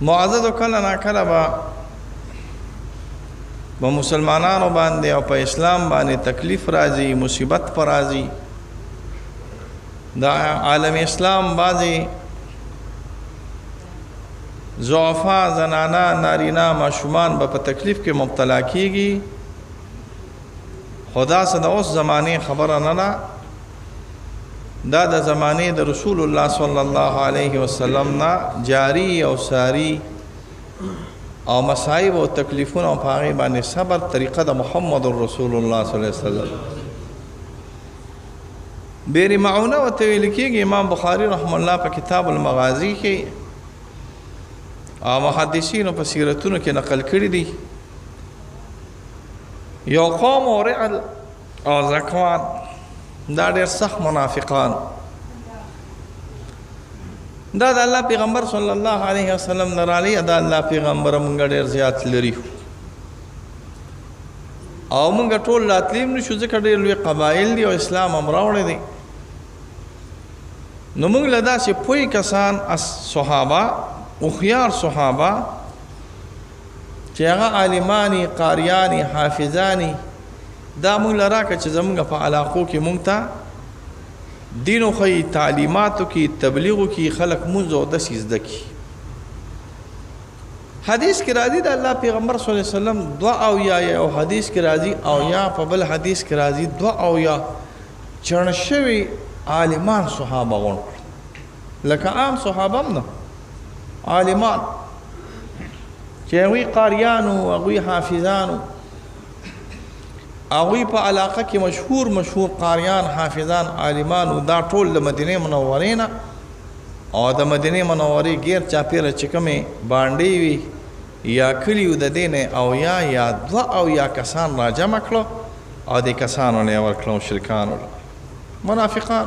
معزز کله نا کله با مسلمانانو باندې او په اسلام باندې تکلیف راځي، مصیبت پر راځي. دا عالم اسلام بعضی ضعفا زنانا نارینا ماشومان به په تکلیف کې مبتلا کیږي. خدا صد اوس زمانه خبره نه ده، دا د زمانه د رسول الله صلی الله علیه وسلم نه جاری او ساری او مصائب او تکلیفونه او پاغي باندې صبر طریقه د محمد رسول الله صلی الله علیه وسلم. بیر معونه او تویل کېږي. امام بخاری رحم الله په کتاب المغازی کې او محدثینو په سیرتونو کې نقل کړی دي، یو قوم او رعل او زکوان دا ډېر سخت منافقان، دا د الله پیغمبر صلی الله علیه وسلم نه راغلي. دا الله پیغمبر مونږ ډېر زیات لري او مونږ ټول راتلیم نشو ځکه ډېر لوی قبایل دي او اسلام هم راوړی دی. نو مونږ له داسې پوه کسان صحابه هوښیار صحابه چې هغه عالمانی قاریانی حافظانی دا مونږ له راکړه چې زمونږ په علاقو کې مونږ ته دین و خی تعلیماتو کی تبلیغو کی خلق منځ او داسې زده کی. حدیث کې راځي د الله پیغمبر صلی الله علیه وسلم دعا او یا او حدیث کې راځي او یا په بل حدیث کې راځي دعا او یا چرن شوی عالمان صحابه غون لکه عام صحابه نه عالمان چې وی قاریانو او وی حافظانو اوی په علاقه کې مشهور قاریان حافظان عالمان دا ټول د مدینه منورې نه او د مدینه منورې غیر چاپیره چې کومې باندې وي یا کلیو د دینه او یا دوا او یا کسان را جمع کړو او د کسانو نه ورکړو شرکانو منافقان.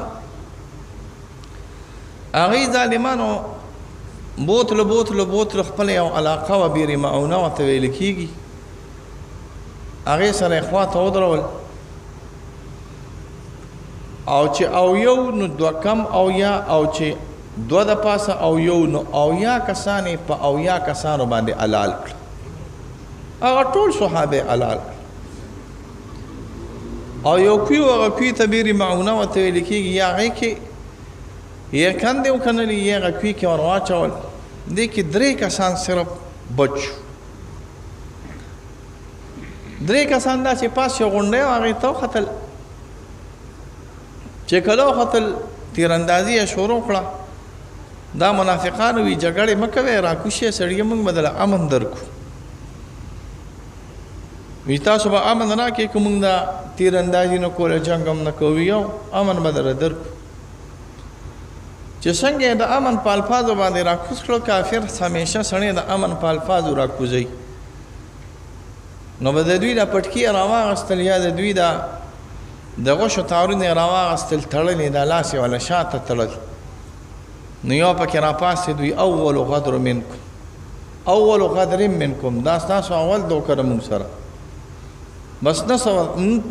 هغه ظالمانو بوتل خپل یو علاقه و بیر معونه او تویل کیږي، هغه سره اخوات ودرول او چې او یو نو دو کم او یا او چې دو د پاسه او یو نو او یا کسانې په او یا کسانو باندې علال کړ. هغه ټول صحابه علال او یو کوي تبیر معونه او تویل کیږي یا هغه کې یا کاندې وکنلی یا هغه کوي کې ورواچول دې کې درې کسان صرف بچو. درې کسان دا چې پاس یو غونډه هغه ته وختل چې کله وختل تیراندازي شروع کړه. دا منافقان وی جګړه مکوي راکوشه سړی موږ بدل امن درکو وی تاسو به امن نه کې کوم دا تیراندازي نه کوله جنگم نه کوي او امن بدل درکو. چې څنګه د امن په الفاظو باندې راکوس کړو کافر همیشه سړی د امن په الفاظو راکوزي. نو به د دوی د پټکی راواغستل یا د دوی د غوښو تارونه راواغستل تړلې د لاسې ولا شاته تړل. نو یو پکې راپاسې دوی اول غدر منکم دا ستاسو اول دوکه د مونږ سره بس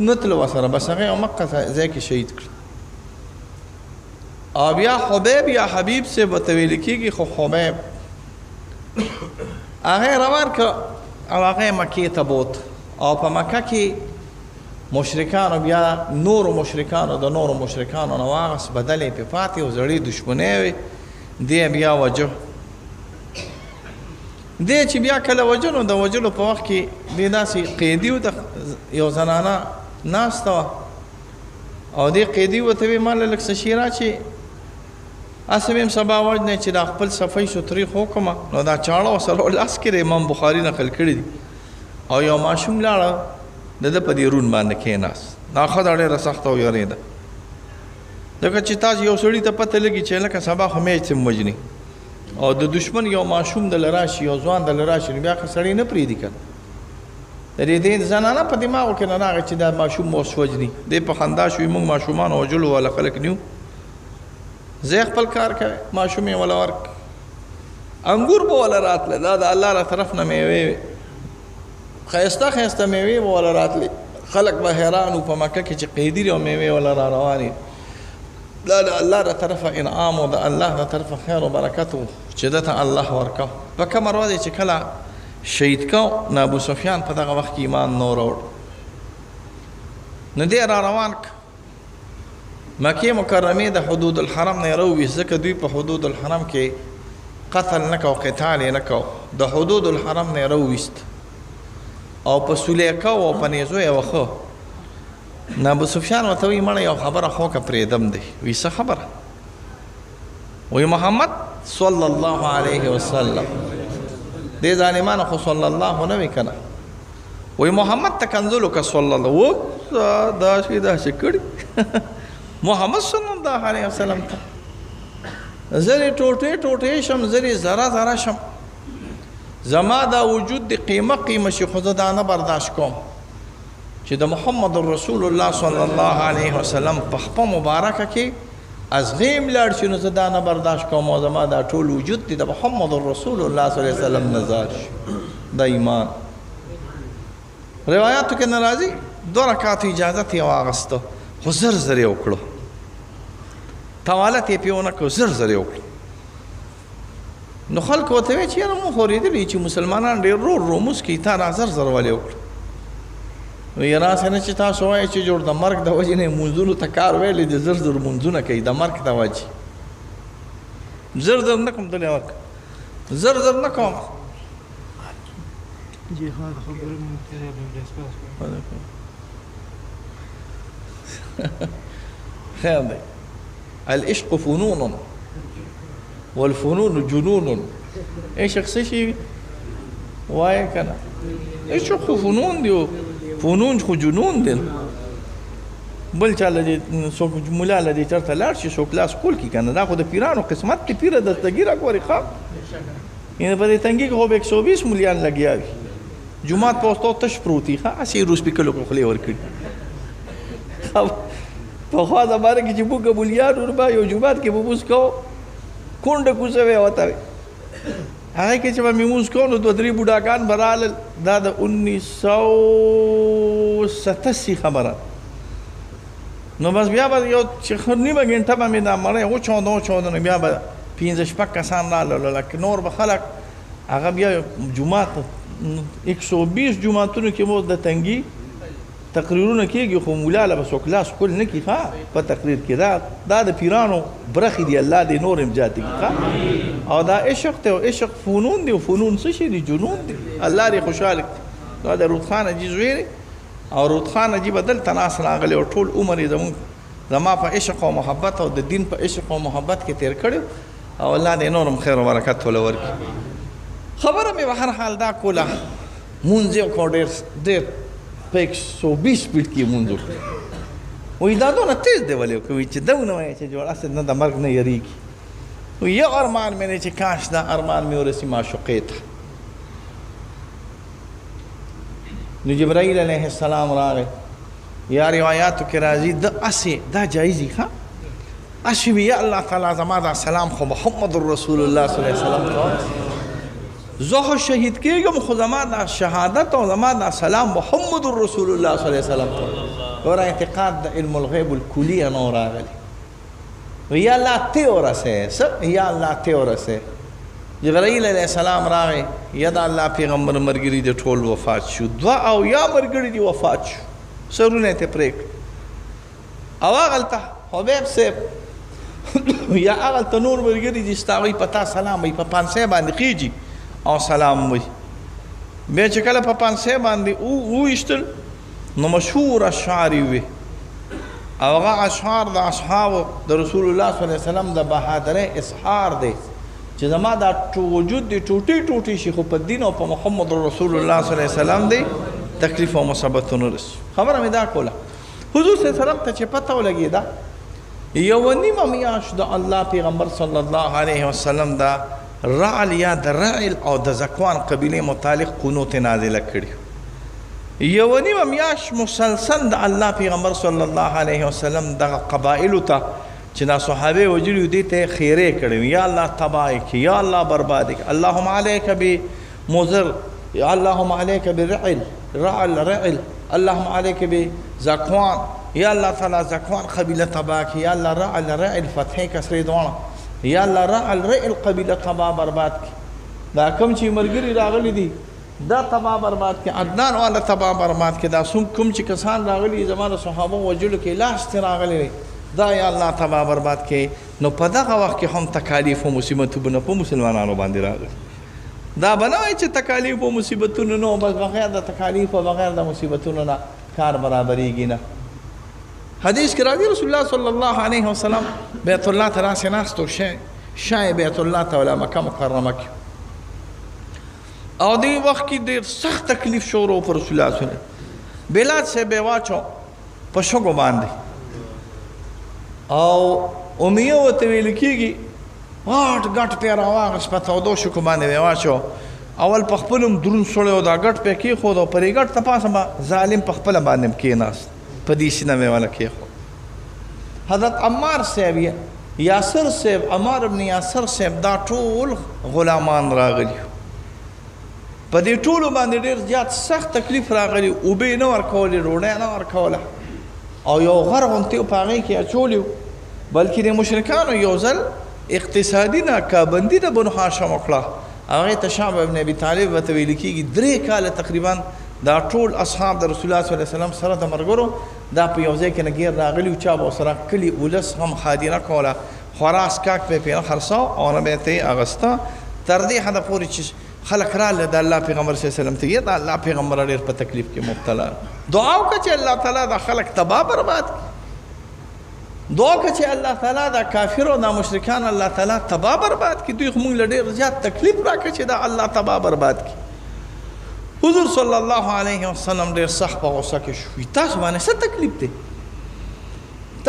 نتلو سره بس هغه مکه ځای کې شهید کړ. او بیا حبیب یا حبیب سے بتویل کیږي خو حبیب هغه روان کړ او هغه مکې ته بوت او په مکه کې مشرکانو بیا نور مشرکانو د نور مشرکانو نه واغس بدلې په فاتح او زړې دشمنی وي دی بیا وجه دی چې بیا کله وجنو د وجلو په وخت کې دی داسې قیدي و د یو زنانه ناسته او دی قیدي ورته وی مال لږ څه شي راچې اسمیم سبا وجنه چې د خپل صفحې ستري حکم نو دا چاړه سره لاس کې امام بخاری نقل کړی دی او یو ماشوم لاړه د په دې رون باندې کېناس دا خدای ډېره سخته او یریده دغه چې تاسو یو سړی ته پته لګي چې لکه سبا همې څه مجني او د دشمن یو ماشوم د لراشي او ځوان د لراشي بیا خو سړی نه پریدي کړ دې زنانه په دماغو کې نه راغی چې دا ماشوم وسوجني دې په خندا شوې موږ ماشومان او جلو ولا خلک نیو زه خپل کار کوي ماشوم یې ولا ورک انګور به ولا راتله دا د الله را طرف نه میوه خیسته میوه به ولا راتله خلق به حیران په مکه کې چې قیدی او میوه ولا را رواني دا د الله را طرف انعام او د الله را طرف خیر او برکت چې دته الله ورکو په کومه ورځ چې کله شهید کو نو ابو سفیان په دغه وخت کې ایمان نو راوړ نو دی را روان مکې مکرمې د حدود الحرم نه راوویست ځکه دوی په حدود الحرم کې قتل نه کو قتال یې نه کو د حدود الحرم نه راوویست او په سلیقه او په نیزو یې وخه نو ابو سفیان ورته وایي مړه یو خبره خو که پرېږدم دی وایي څه خبره وایي محمد صلی الله علیه وسلم دې ظالمانو خو صلی الله نه وي که نه وایي محمد ته کنځلو که صلی الله داسې داسې کړي محمد صلی الله علیه وسلم ته زری ټوټې ټوټې شم زری ذره ذره شم زما دا وجود د قیمه قیمه شي خو زه دا نه برداشت کوم چې د محمد رسول الله صلی الله علیه وسلم په خپه مبارکه کې از غیم لاړ شي نو زه دا نه برداشت کوم او زما دا ټول وجود دی د محمد رسول الله صلی الله علیه وسلم نه ځار شي د ایمان روایاتو کې نه راځي 2 رکعاتو اجازت یې واغسته خو زر زر یې وکړو طوالت یې پې ونه کړو زر زر یې وکړو نو خلکو ورته وایي چې یاره موږ اورېدلي چې مسلمانان ډېر رو لمونځ کوي تا را زر زر ولې وکړو وایي راسې نه چې تاسو وایئ چې جوړ د مرګ د وجې نه یې مونځونو ته کار ویلی د زر زر مونځونه کوي د مرګ د وجې زر زر نه کوم دلې ورکړه زر زر نه کوم خیر دی العشق فنون والفنون جنون عشق څه شي وایه که نه عشق خو فنون دی فنون خو جنون دی بل چا له دې څوک ملا له دې چېرته لاړ شي څوک لاس کول کړي که نه دا خو د پیرانو قسمت دی پیره دستګي را ګورې ښه یعنې په دې تنګي کې خو به 120 ملیان لګیا وي جومات په وسطو تش پروت وي ښه هسې یې روس پیکلو کې خولې ورکړي پخوا زمانه کې چې موږ ملیان وربا یو جومات کې به مونځ کوو کونډه کوڅه به یې وته وي هغې کې چې به مې مونځ کوو نو 2-3 بوډاګان به رالل دا د 1987 خبره نو بس بیا به یو چې نیمه ګنټه به مې دا مړی وچاوده نو بیا به 15-16 کسان راللو لکه نور به خلک هغه بیا جومات 120 جوماتونو کې مو د تنګي تقریرونه کېږي خو مولا له به څوک لاس کول نه کي ښه په تقریر کې دا د پیرانو برخې دي الله دې نور امجاد کړي ښه او دا عشق دی او عشق فنون دی او فنون څه شي دي جنون دی الله دې خوشحاله کړي دا د رود خان حاجي زوی دی او رود خان حاجي به دلته ناست راغلی او ټول عمر یې زما په عشق او محبت او د دین په عشق او محبت کې تېر کړی او الله دې نورم خیر او برکت وله ورکړي خبره مې به هر حال دا کوله مونځ یې وکړو ډېر په 120 سپیډ کې مونځ وکړو وایي دا دونه تیز دی ولې وکړي چې دونه وایي چې جوړ اسد نه د مرګ نه یریږي وایي یو ارمان مې دی چې کاش دا ارمان مې ورسي معشوقې ته نو جبرائیل علیه السلام راغی یا روایاتو کې راځي د اسې دا جایزي ښه اسې وي یا الله تعالی زما دا سلام خو محمد رسول الله صلی الله علیه وسلم ته زه خو شهید کېږم خو زما دا شهادت او زما دا سلام محمد رسول الله صلی الله علیه وسلم ته ګوره اعتقاد د علم الغیب الکلي نه راغلی یا الله ته ورسې یا الله ته ورسې جبرائیل علیه السلام راغی یا د الله پیغمبر ملګري د ټول وفات شو 2 او یا ملګري دي وفات شو سرونه یې ته پرې کړ او هغلته حبیب صاحب یا هغلته نور ملګري دي ستا وایي په تا سلام وایي په پانسۍ باندې خیږي او سلام وایي بیا چې کله په پانسۍ باندې وویشتل نو مشهور اشعار یې وي او هغه اشعار د اصحابو د رسول الله صلی الله علیه وسلم د بهادرۍ اظهار دی چې زما دا وجود دی ټوټې ټوټې شي خو په دین او په محمد رسول الله صلی الله علیه وسلم دی تکلیف او مصیبت نه رسي خبره مې دا کوله حضور صلی الله علیه وسلم ته چې پته ولګېده یو نیمه میاشت د الله پیغمبر صلی الله علیه وسلم دا رعل یا د رعل او د زکوان قبیلې متعلق قنوت نازله کړي یو نیمه میاشت مسلسل د الله پیغمبر صلی الله علیه وسلم دغه قبایلو ته چې دا صحابه وجلو دې ته خیره کړي یا الله تبارک کی یا الله برباد کی اللهم علیک بمضر یا اللهم علیک برعل رعل اللهم علیک بزکوان یا الله تعالی زکوان قبیله تباہ کی یا الله رعل فتح کسری دوانه یا الله رعل قبیله تباہ برباد کی دا کوم چې ملګري راغلي دي دا تباہ برباد کې، عدنان والا تباہ برباد کې، دا کوم چې کسان راغلي زمانه صحابه وجلو کې لاس ته راغلي دا یا الله تباہ برباد کې. نو په دغه وخت کې هم تکالیف او مصیبتونه په مسلمانانو باندې راغلي. دا بنوي چې تکالیف او مصیبتونه نو بس بغیر د تکالیف او بغیر د مصیبتونو نه کار برابرېږي نه. حدیث کې راځي رسول الله صلی الله علیه وسلم بیت الله ته راسي ناستو شای بیت الله ته ولا مکه مکرمه کې او دی وخت کې ډېر سخت تکلیف شروع پر رسول الله صلی الله علیه وسلم بلاد سے به واچو په شګو باندې او امیه وته ویل کېږي غټ غټ پیر واغس په تودو شګو باندې واچو اول په خپلم درون سړیو دا غټ په کې خو دا پرې غټ تپاسه ما ظالم په خپل باندې کې ناس په دې سینه مې ولا کې خو حضرت عمار صاحب یاسر صاحب عمار ابن یاسر صاحب دا ټول غلامان راغلي په دې ټولو باندې ډېر زیات سخت تکلیف راغلی، اوبه نه ورکولې، ډوډۍ نه ورکوله او یو غر غونتې په هغې کې اچولي، بلکې د مشرکانو یو ځل اقتصادي ناکابندي د بنو هاشم وکړه. هغې ته شعب ابن ابي طالب ورته ویل کېږي 3 کاله تقریبا دا ټول اصحاب د رسول الله صلی الله علیه وسلم سره د ملګرو دا په یو ځای کې نه ګیر راغلي و، چا به ورسره کلي ولس هم خادره کوله، خورا اسکاک به یې پرې نه خرڅاو او نه به یې ته یې اغسته تر دې حده پورې چې خلق راله د الله پیغمبر صلی الله علیه وسلم ته د الله پیغمبر ډېر په تکلیف کې مبتلا. دعا وکړه چې الله تعالی دا خلق تباه برباد کړي، دعا وکړه چې الله تعالی دا کافر او دا مشرکان الله تعالی تباه برباد کړي، دوی خو موږ له ډېر زیات تکلیف راکړي چې دا الله تباه برباد کړي. حضور صلی الله علیه وسلم ډېر سخت په غوسه کې شو. تاسو باندې څه تکلیف دی؟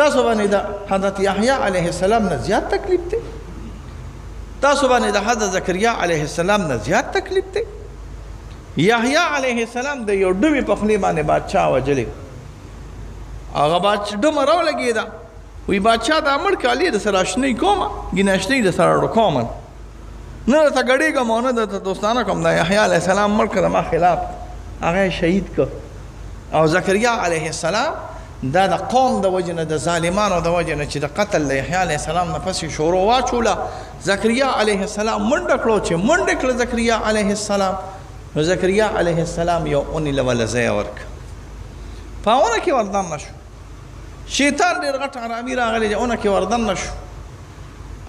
تاسو باندې د حضرت یحیی علیه السلام نه زیات تکلیف دی؟ تاسو باندې د حضرت زکریا علیه السلام نه زیات تکلیف دی؟ یحیی علیه السلام د یو ډوي په خولې باندې بادشاه وجلی، هغه بادشاه ډمه راولګېده، وی بادشاه دا مړ کالی د سره اشنی کومه ګیناشنی د سره کومه نه درته ګډېږم او نه درته دوستانه کوم. د یحیی علیه السلام مړ کړه ما خلاف هغه شهید کړ. او زکریا علیه السلام دا د قوم د وجه نه د ظالمانو د وجه نه چې د قتل د یحیی علیه السلام نه پسې شروع واچوله، زکریا علیه السلام منډه کړو چې منډه کړه زکریا علیه السلام. نو زکریا علیه السلام یو اونې له وله ځای ورکړه، په اونه کې وردن نه شو. شیطان ډېر غټ ارامي راغلی دی، اونه کې وردن نه شو،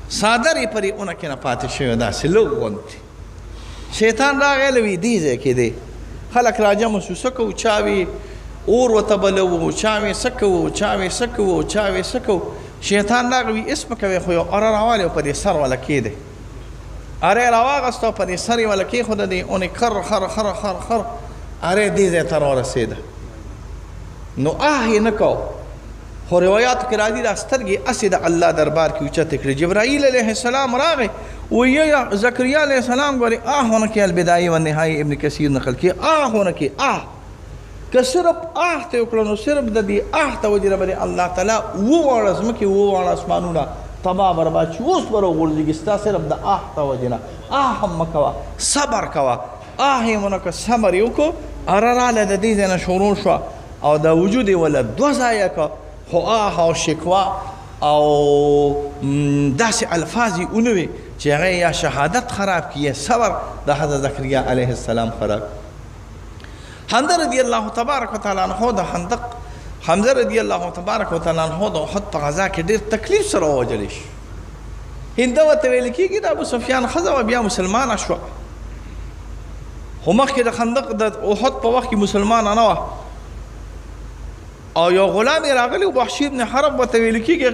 صادر یې پرې اونه کې نه پاتې شوی، داسې لږ غوندې. شیطان راغلی وي دې ځای کې دی، خلک راجمع شو، څه کوو؟ چا وي اور ورته بلوو، چا وی څه کوو، چا وی څه کوو، چا وی څه کوو. شیطان راغلی وي اسمه کوي خو یو اره راوالی او په دې سر وله کېدی، اره یې راواغسته او په دې سر یې وله کېښوده، دې اونې خر خر خر خر خر اره دې ځای ته راورسېده. نو یې نه کو، خو روایاتو کې راځي دا سترګې هسې د الله دربار کې اوچتې کړې. جبرائیل علیه السلام راغی وی یا زکریا علیه السلام ګورې هونه کې البدایه والنهایه ابن کثیر نقل کې هونه کې که صرف ته وکړه نو صرف د دې ته وجې نه باندې الله تعالی وواړه ځمکې وواړه اسمانونه تباه برباد شي، اوس به راغورځېږي ستا صرف د ته وجې نه. هم مه کوه، صبر کوه، یې ونه کړه، صبر یې وکړو، اره راله د دې ځای نه شروع شوه او دا وجود یې وله 2 ځایه کړه، خو او شکوا او داسې الفاظ یې ونه وي چې هغه یا شهادت خراب کړي یا صبر د حضرت زکریا علیه السلام خراب. حمزه رضی الله تبارک وتعالی عنہ د خندق، حمزه رضی الله تبارک وتعالی عنہ د احد په غزا کې ډېر تکلیف سره ووجلی شو. هنده ورته ویل کېږي د ابو سفیان ښځه وه، بیا مسلمانه شوه، خو مخکې د خندق د احد په وخت کې مسلمانه نه وه. او یو غلام یې راغلی وحشي ابن حرب ورته ویل کېږي،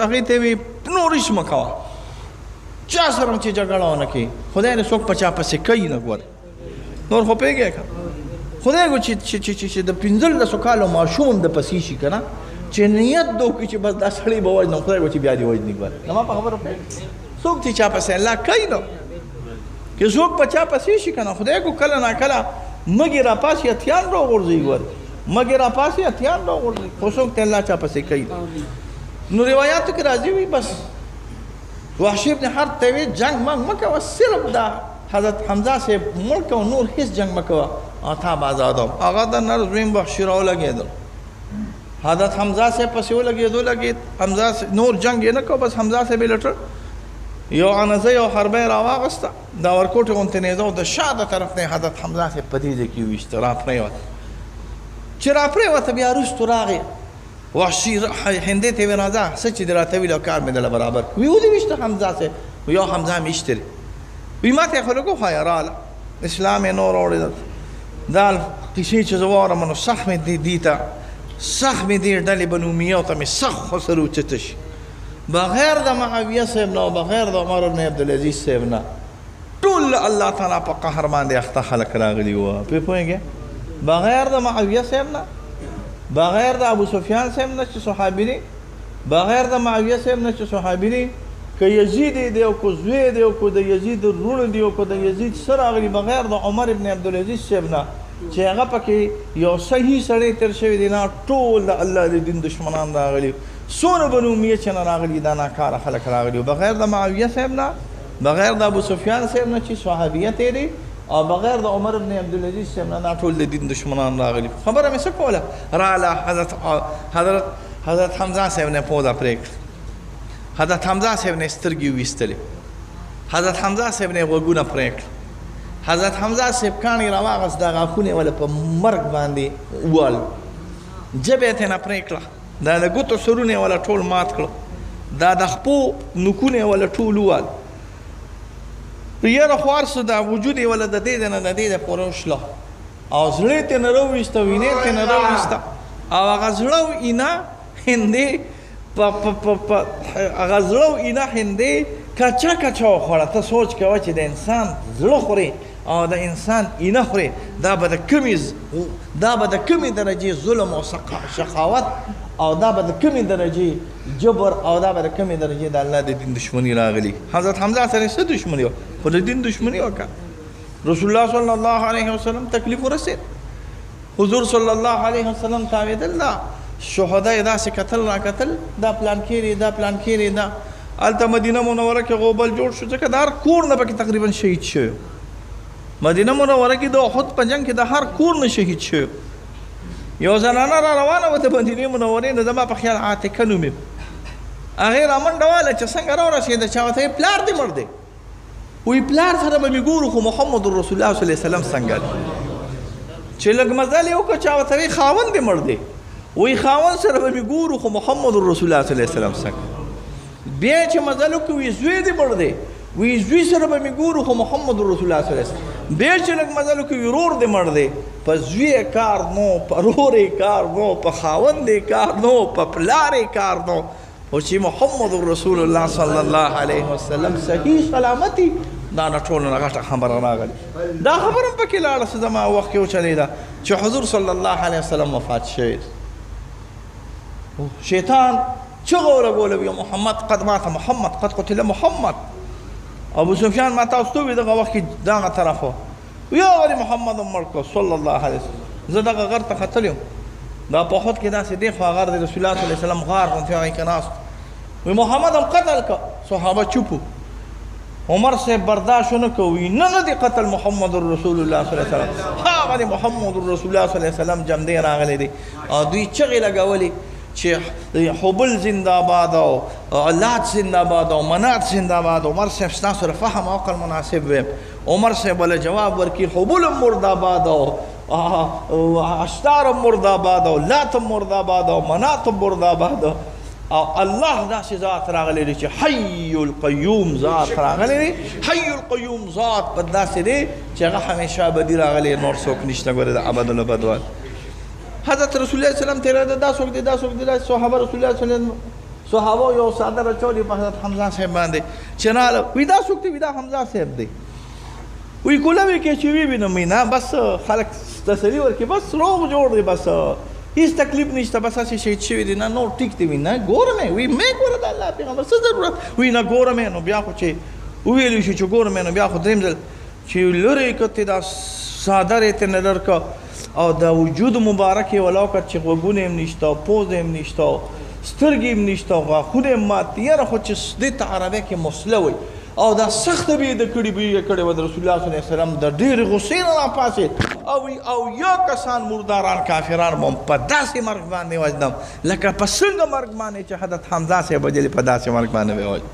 هغې ته یې نور هېڅ مه کوه، چا سره هم چې جګړه ونه کړي، خدای نه څوک په چا پسې کوي نه ګوره، نور خو پوهېږې که خدای کو چې د 15 کالو ماشوم هم د پسې شي که نه، چې نیت دو کړي چې بس دا سړی به وژنم، خدای کو چې بیا دې وژني ګوره. زما په خبره پوهېږې څوک چې چا پسې الله کوي نو که څوک په چا پسې شي که نه، خدای کو کله ناکله مږې راپاسي اتیان راغورځوي ګوره، مږې راپاسي اتیان راغورځوي، خو څوک ته الله چا پسې کوي. نو روایاتو کې راځي وي بس وحشي ابن حرب ته وی جنګ مه کوه، صرف دا حضرت حمزه صاحب مړ کوه، نور هېڅ جنګ مه کوه، تا به آزادوم. هغه د نر زویم وحشي راولګېدل، حضرت حمزه صاحب پسې ولګېد، حمزه نور جنګ یې نه کو، بس حمزه صاحب یې لټل یو عنزه یو حربه راواغسته دا ورکوټ غوندې نیزه او د شا د طرف نه حضرت حمزه صاحب په دې ځای کې وویسته راپرېوته چې راپرېوته بیا وروستو راغی وحشي هندۍ ته یې ویل راځه څه چې دې راته ویل او کار مې دله برابر کړ وی ولې ویشته حمزه صاحب یو حمزه مې ایشتې وی ما ته یې خلکو وښایه راله اسلام یې نور اوړېده دا قصې چې زه واورم نو سخت مې دې ته سخت مې دې ډلې بنو امیه ته مې سخت خسر اوچته شي بغیر د معاویه صاحب نه او بغیر د عمر بن عبدالعزیز صاحب نه ټول الله تعالی په قهر باندې اخته خلک راغلي وه پوه پوهېږې بغیر د معاویه صاحب نه بغیر د ابو سفیان صاحب نه چې صحابي دی بغیر د معاویه صاحب نه چې صحابي دی که یزید دی او که زوی دی او که د یزید رونه دی او که د یزید څه راغلي بغیر د عمر بن عبدالعزیز صاحب نه چې هغه پکې یو صحیح سړی تېر شوی دی نه ټول د الله د دین دشمنان راغلي څونه بنو امیه چې نه راغلي دا ناکاره خلک راغلي بغیر د معاویه صاحب نه بغیر د ابو سفیان صاحب نه چې صحابیت یې دی او بغیر د عمر بن عبدالعزیز صاحب نه دا ټول د دین دشمنان راغلي خبره مې څه کوله راله حضرت حمزه صاحب نه پوزه پرې کړه حضرت حمزه صاحب نه سترګې ویستلې حضرت حمزه صاحب نه غوږونه پرې کړه حضرت حمزه صاحب کاڼي راواغست دا غاښونه یې وله په مرګ باندې ووال ژبه یې ترېنه پرې کړه دا د ګوتو سرونه یې وله ټول مات کړه دا د خپو نوکونه یې وله ټول ووال یاره خوار سو دا وجود یې وله د دې نه د دې پورې وشله او زړه یې ترېنه راوویسته وینې یې ترېنه راوویسته او هغه زړه او اینه هندۍ هغه زړه او اینه هندۍ کچا کچا وخوړه ته سوچ کوه چې د انسان زړه خوري او د انسان اینه خوري دا به د کمې درجې ظلم او شقاوت او دا به د کمې درجې جبر او دا به د کمې درجې د الله د دین دشمني راغلي حضرت حمزه سره څه دشمني وه خو د دین دشمني وکړه رسول الله صلی الله علیه وسلم تکلیف ورسېد حضور صلی الله علیه وسلم تاوېدل دا شهدا یې داسې کتل را کتل دا پلان کېرې دا پلان کېرې دا هلته مدینه منوره کې غوبل جوړ شو ځکه د هر کور نه پکې تقریبا شهید شوی مدینه منوره کې د احد په جنګ کې د هر کور نه شهید شوی یو زنانه را روانه وه د مدینې منورې نه زما په خیال عاتکه نوم یې هغې را منډه واله چې څنګه راورسېده چا ورته پلار دې مړ دی وایي پلار سره به مې ګورو خو محمد رسول الله صلی الله علیه وسلم څنګه دی چې لږ مزل یې وکړه چا ورته وایي خاوند دې مړ دی وایي خاوند سره به مې ګورو خو محمد رسول الله صلی الله علیه وسلم څنګه بیا چې مزل وکړو وایي زوی دې مړ دی وی زوی سره به مې ګورو خو محمد رسول الله صلی الله علیه وسلم بیا چې لږ مزل وکړي ورور دې مړ دی په زوی یې کار نو په رور یې کار نو په خاوند یې کار نو په پلار یې کار نو خو چې محمد رسول الله صلی الله علیه وسلم صحیح سلامتي دا نه ټولو نه غټه خبره راغلې دا خبره هم پکې لاړه چې زما وخت کې وچلېده چې حضور صلی الله علیه وسلم وفات شوی شیطان چغه ولګوله یا محمد قد مات محمد قد قتل محمد ابو سفیان ما تاسو ته وی دغه وخت کې دغه طرف یا غری محمد مړ صلی الله علیه وسلم زه دغه غر ته ختلی دا په خود کې داسې دی خو غر د رسول الله صلی الله علیه وسلم غار غونډې هغې کې ناست وی محمد هم قتل که صحابه چوپو عمر صاحب برداشت ونه کوي نه دی قتل محمد رسول الله صلی الله علیه وسلم هغه دی محمد رسول الله صلی الله علیه وسلم جمدی راغلی دی او دوی چغې لګولې چې حبل زنده‌باد او لات زنده‌باد او منات زنده‌باد عمر صاحب ستاسو سره فهم او عقل مناسب ویم عمر صاحب له جواب ورکړي حبل مرداباد او اشتار مرداباد او لات مرداباد او منات مرداباد او الله داسې ذات راغلی دی چې حی القیوم ذات راغلی دی حی القیوم ذات په داسې دی چې هغه همیشه ابدي راغلی نور څوک نشته ګوره د ابد الابد حضرت رسول الله صلی الله علیه وسلم تیرا دا څوک دی دا څوک دی صحابه رسول الله صلی الله علیه وسلم صحابه یو ساده راچولي په حضرت حمزه صاحب باندې چې راله وی دا څوک دی وی دا حمزه صاحب دی وی کوله وی کې چې وی وینم نه بس خلک تسلی ورکړي بس روغ جوړ دی بس هیڅ تکلیف نشته بس هسې شهید شوي دي نه نور ټیک دی وي نه ګورم وی مې ګوره د الله پیغمبر څه ضرورت وی نه ګورم نو بیا خو چې وویلی شو چې ګورم نو بیا خو درېیم ځل چې لرې کتې دا څادر یې ترې نه لر که او د وجود مبارک یې ولاو کړ چې غوږونه یې هم نشته او پوزه یې هم نشته او سترګې یې هم نشته او غاښونه یې هم مات دي یاره خو چې دې ته عربۍ کې مسله وایي او دا سخته به یې د کړي به یې کړې وه د رسول الله صلی الله علیه وسلم د ډېرې غصې نه راپاڅېد او یا کسان مرداران کافران به هم په داسې مرګ باندې وجدم لکه په څنګه مرګ باندې چې حضرت حمزه صاحب وجلې په داسې مرګ باندې به وجد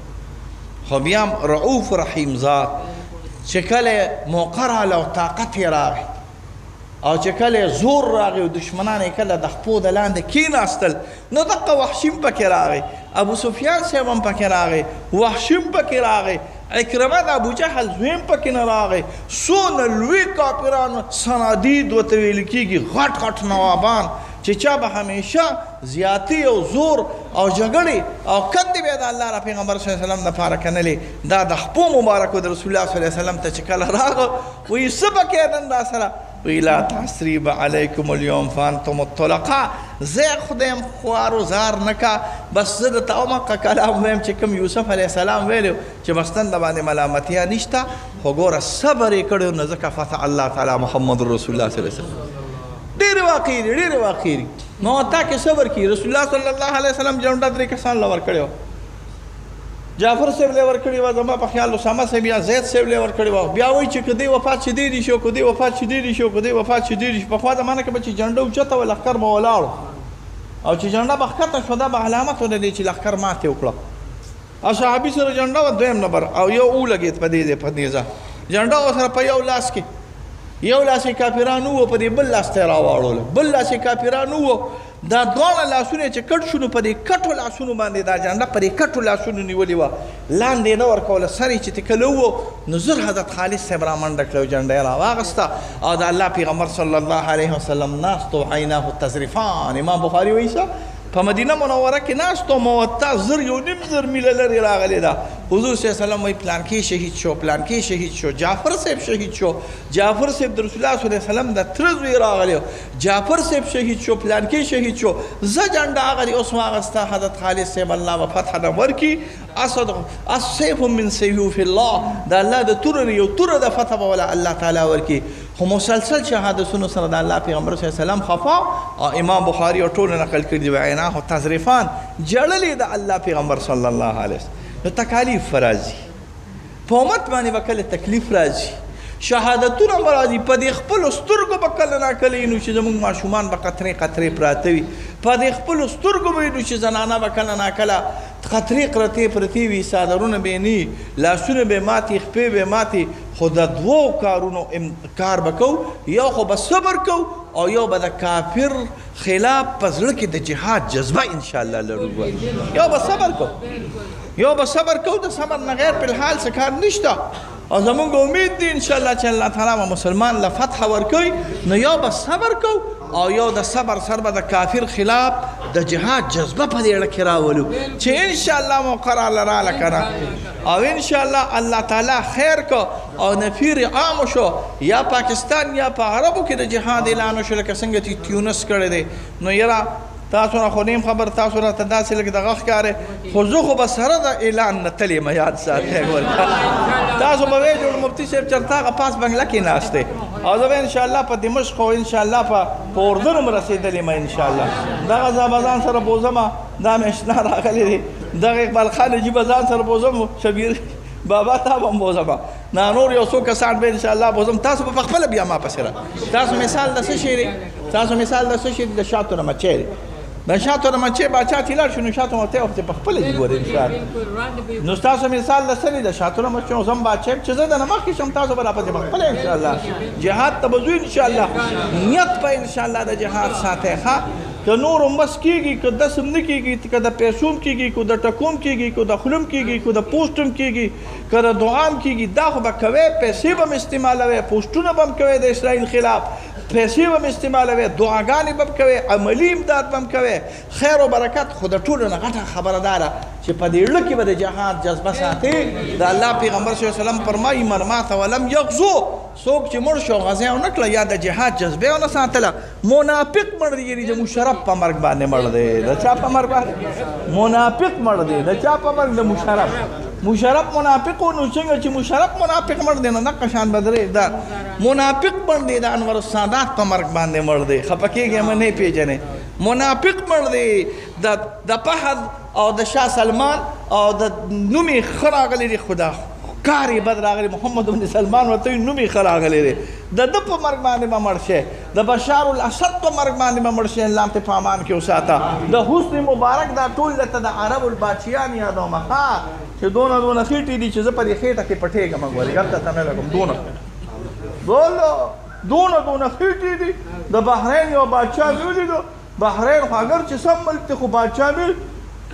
خو بیا رؤوف رحیم ذات چې کله موقع راغله او طاقت یې راغی او چې کله زور راغی او دشمنان یې کله د خپو د لاندې کېناستل نو دغه وحشي هم پکې راغی ابو سفیان صاحب هم پکې راغی وحشي هم پکې راغی اکرمه د ابو جهل زوی هم پکې نه راغی څونه لوی کافران صنادید ورته ویل کېږي غټ غټ نوابان چې چا به همیشه زیاتی او زور او جګړې او کندې به د الله را پیغمبر صلی الله علیه وسلم دپاره کنلې دا د خپو مبارکو د رسول الله صلی الله علیه وسلم ته چې کله راغه وایي څه پکې نن را سره وی لا تسریب علیکم اليوم فانتم الطلقاء زه خدایم خوار و زار نکا بس زه درته اومقه کلام ویم چې کوم یوسف علیه السلام ویلو چې بستن د باندې ملامتیا نشته خو ګوره صبر یې کړی نو ځکه فتح الله تعالی محمد رسول الله صلی الله علیه وسلم ډېرې واقعې دي ډېرې واقعې دي نو تا کې صبر کړي رسول الله صلی الله علیه وسلم جنډه 3 کسان له ورکړی جعفر صاحب له ورکړی و زما په خیال اسامه صاحب یا زید صاحب له ورکړی و بیا وایي چې کدی وفات شي دی شو کدی وفات شي دی شو کدی وفات شي دی په خوا زمانه کې به چې جنډه اوچته و لښکر به ولاړو او چې جنډه به ښکته شوه دا به علامت ونه دی چې لښکر ماتې وکړه او صحابي سره جنډه وه دویم نمبر او یو ولګېد په دې په نیزه جنډه ورسره په یو لاس کې یو لاس یې کافران وو په دې بل لاس ته یې راواړوله بل لاس یې کافران وو دا دواړه لاسونه چې کټ شونو په دې کټو لاسونو باندې دا جنډه په دې کټو لاسونو نیولې وه لاندې نه ورکوله سر یې چې تکله وو نو زر حضرت خالد صاحب را منډه کړه او جنډه یې راواغسته او د الله پیغمبر صلی الله علیه وسلم ناست و عیناه تذرفان امام بخاري وایي په مدینه منوره کې ناست و موته زر یو نیم زر میله لرې راغلی ده حضور صلی الله علیه وسلم وایي پلانکې شهید شو پلانکې شهید شو جعفر صاحب شهید شو جعفر صاحب د رسول الله صلی الله علیه وسلم د تره زوی راغلی جعفر صاحب شهید شو پلانکې شهید شو زه جنډه هغه دې اوس واغسته حضرت خالد صاحب الله به فتح نه ورکړي السیف من سیوف الله د الله د توره یو توره د فتح به ولا الله تعالی ورکړي خو مسلسل شهادتونو سره د الله پیغمبر صلی الله علیه وسلم خفا او امام بخاری او ټول نقل کړي دي عیناه تذرفان جړلې د الله پیغمبر صلی الله علیه وسلم نو تکالیف راځي په امت باندې به کله تکلیف راځي شهادتونه به راځي په دې خپلو سترګو به کله ناکله وینو چې زموږ ماشومان به قطرې قطرې پراته وي په دې خپلو سترګو به وینو چې زنانه به کله ناکله قطرې قطرې پرتې وي څادرونه به نه لاسونه به ماتي خپې به ماتي خو د دوو کارونو کار به کوو یو خو به صبر کوو او یو به د کافر خلاف په زړه کې د جهاد جذبه انشاءالله لرو یو به صبر کوو یو به صبر کوو د صبر نه غیر په الحال څه کار نشته او زمونږ امید دی انشاءالله چې الله تعالی به مسلمان له فتح ورکوي نو یو به صبر کوو او یو د صبر سره به د کافر خلاف د جهاد جذبه په دې اړه کې راولو چې انشاءالله موقع راله کنه او انشاءالله الله تعالی خیر کو او نفیر عام شو یا پاکستان یا په عربو کې د جهاد اعلان شو لکه څنګه چې تیونس کړی دی نو یاره تاسو نه خو نیم خبر تاسو راته داسې لږ دغه ښکارې خو زه خو به سره د اعلان نه تلې م یاد ساتئ تاسو به وایئ جوړ مفتي صاحب چېرته هغه پاس بنګله کې ناست دی او زه به انشاءالله په دمشق او انشاءالله په اردن هم رسېدلی م انشاءالله دغه زه به ځان سره بوځم دا مې اشنا راغلی دی دغه اقبال خان نجیب به ځان سره بوځم شبیر بابا تا به هم بوځم نه نور یو څو کسان به انشاءالله بوځم تاسو به پخپله بیا ما پسې را تاسو مثال د څه شی دی تاسو مثال د څه شی دی د شاتو نه مچی دی د شاتو نه مچی باچا چې لاړ شو نو شاتو ورته وخت په خپله دي ګورې انشاءالله نو ستاسو مثال د څه دی د شاتو نه مچی او زم باچی چې زه د نه مخکې شم تاسو به راپسې په خپله انشاءالله جهاد ته به ځو انشاءالله نیت به انشاءالله د جهاد ساتئ ښه که نور مس کېږي که دسم نه کېږي که د پیسوم کېږي که د ټکوم کېږي که د خلم کېږي که د پوسټم کېږي که د دعام کېږي دا خو به کوئ پیسې به م استعمالوئ پوسټونه به م کوئ د اسرائیل خلاف پیسې به م استعمالوئ دعاګانې به م کوئ عملي امداد به م کوئ خیر و برکت خو د ټولو نه غټه خبره دا ده چې په دې زړه کې به د جهاد جذبه ساتئ د الله پیغمبر صلی الله علیه وسلم فرمایي من مات ولم یغزو څوک چې مړ شو غزا یې ونه کړه یا د جهاد جذبه یې ونه ساتله منافق مړ دی یعنې د مشرف په مرګ باندې مړ دی د چا په مرګ باندې منافق مړ دی د چا په مرګ د مشرف منافق و نو څنګه چې مشرف منافق مړ دی نو دغه شان به درې دا منافق مړ دی د انور السادات په مرګ باندې مړ دی خفه کېږې مه نه پېژنې منافق مړ دی د فهد او د شاه سلمان او د نوم یې ښه راغلی دی خو د کار یې بد راغلی محمد بن سلمان ورته وایي نوم یې ښه راغلی دی د ده په مرګ باندې به مړ شي د بشار الاسد په مرګ باندې به مړ شي الله ته په امان کې وساته د حسن مبارک دا ټول درته د عرب البادشیان یادوم ها چې دونه خېټې دي چې زه په دې خېټه کې پټېږم ګورې ګپ ته نه لګم دونه خېټې دي د بحرین یو بادشاه مې ولیدو بحرین خو اگر چې سم ملک دی خو بادشاه مې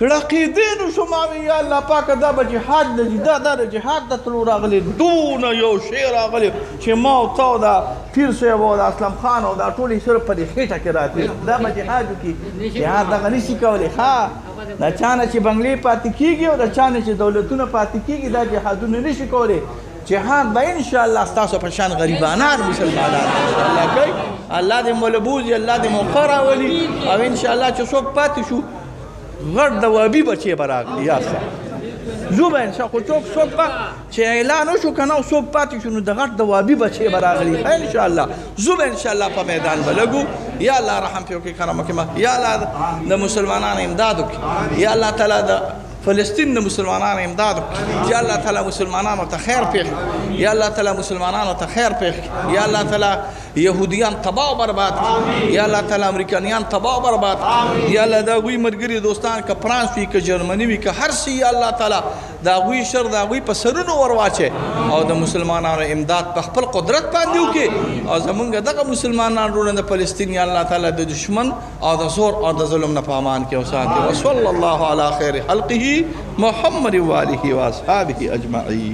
کړقېدې نو شو ما وی یا الله پاکه دا به جهاد نه دي دا د جهاد د تلو راغلی دونه یو شی راغلی چې ما او تا او دا پیر صاحب او د اسلم خان او دا ټول یې صرف په دې خېټه کې راتلي دا به جهاد وکړي جهاد دغه نشي کولی ښه د چا نه چې بنګلې پاتې کېږي او د چا نه چې دولتونه پاتې کېږي دا جهادونه نشي کولی جهاد به انشاءالله ستاسو په شان غریبانان مسلمانان انشاءالله کوي الله دې مو له بوځي الله دې موقع راولي او انشاءالله چې څوک پاتې شو غټ د وابي بچی به راغلي یا زه به انشاء خو څوک به چې اعلان وشو که نه او څوک پاتې شو نو د غټ د وابي بچی به راغلي انشاءالله زه به انشاءالله په میدان به لګو یا الله رحم پې وکړي کرم وکړي یا الله د مسلمانانو امداد وکړي یا الله تعالی د فلسطین د مسلمانانو امداد وکړي یا الله تعالی مسلمانانو ته خیر پېښ یا الله تعالی مسلمانانو ته خیر پېښ یا الله تعالی یهودیان تباه و برباد کړي یا الله تعالی امریکایان تباه و برباد کړي یا الله د هغوی ملګري دوستان که فرانس وي که جرمني وي که هر څه یا الله تعالی د هغوی شر د هغوی په سرونو ور واچي او د مسلمانانو امداد په خپل قدرت باندې وکړي او زمونږ دغه مسلمانان وروڼه د فلسطین یا الله تعالی د دشمن او د زور او د ظلم نه په امان کې وساتي وصلی الله علی خیر خلقه محمد و آله و اصحابه اجمعین.